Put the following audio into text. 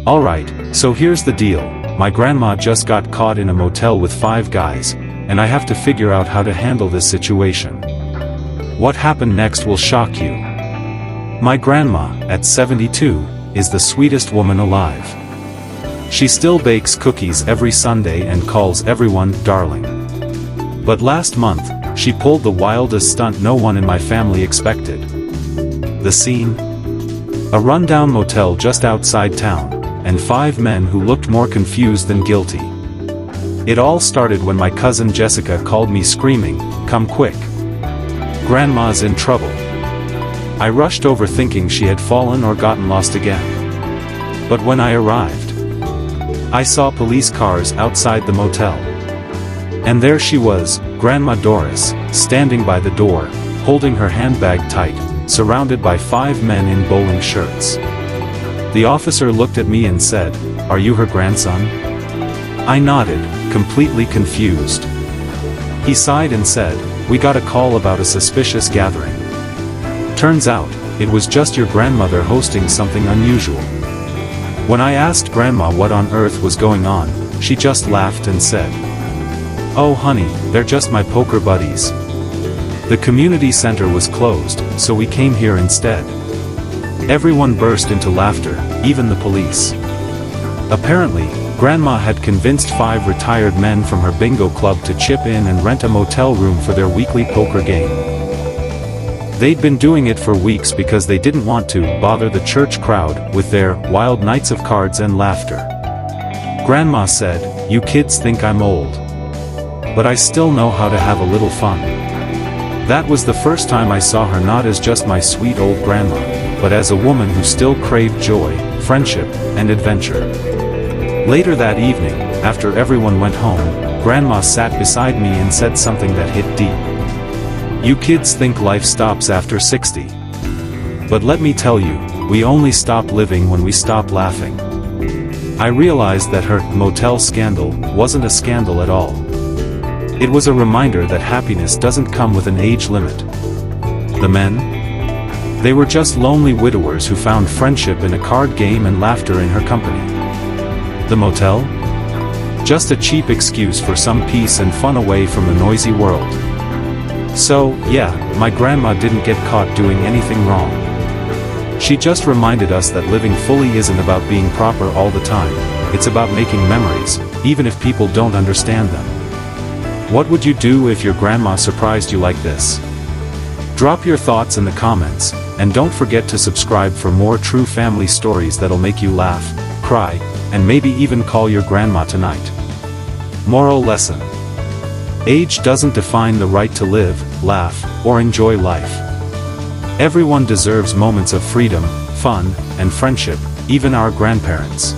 Alright, so here's the deal. My grandma just got caught in a motel with 5 guys, and I have to figure out how to handle this situation. What happened next will shock you. My grandma, at 72, is the sweetest woman alive. She still bakes cookies every Sunday and calls everyone darling. But last month, she pulled the wildest stunt no one in my family expected. The scene? A rundown motel just outside town, and 5 men who looked more confused than guilty. It all started when my cousin Jessica called me screaming, "Come quick! Grandma's in trouble." I rushed over thinking she had fallen or gotten lost again. But when I arrived, I saw police cars outside the motel. And there she was, Grandma Doris, standing by the door, holding her handbag tight, surrounded by 5 men in bowling shirts. The officer looked at me and said, "Are you her grandson?" I nodded, completely confused. He sighed and said, "We got a call about a suspicious gathering. Turns out, it was just your grandmother hosting something unusual." When I asked Grandma what on earth was going on, she just laughed and said, "Oh honey, they're just my poker buddies. The community center was closed, so we came here instead." Everyone burst into laughter, even the police. Apparently, Grandma had convinced 5 retired men from her bingo club to chip in and rent a motel room for their weekly poker game. They'd been doing it for weeks because they didn't want to bother the church crowd with their wild nights of cards and laughter. Grandma said, "You kids think I'm old. But I still know how to have a little fun." That was the first time I saw her not as just my sweet old grandma, but as a woman who still craved joy, friendship, and adventure. Later that evening, after everyone went home, Grandma sat beside me and said something that hit deep. "You kids think life stops after 60. But let me tell you, we only stop living when we stop laughing." I realized that her motel scandal wasn't a scandal at all. It was a reminder that happiness doesn't come with an age limit. The men? They were just lonely widowers who found friendship in a card game and laughter in her company. The motel? Just a cheap excuse for some peace and fun away from the noisy world. So, yeah, my grandma didn't get caught doing anything wrong. She just reminded us that living fully isn't about being proper all the time, it's about making memories, even if people don't understand them. What would you do if your grandma surprised you like this? Drop your thoughts in the comments, and don't forget to subscribe for more true family stories that'll make you laugh, cry, and maybe even call your grandma tonight. Moral lesson. Age doesn't define the right to live, laugh, or enjoy life. Everyone deserves moments of freedom, fun, and friendship, even our grandparents.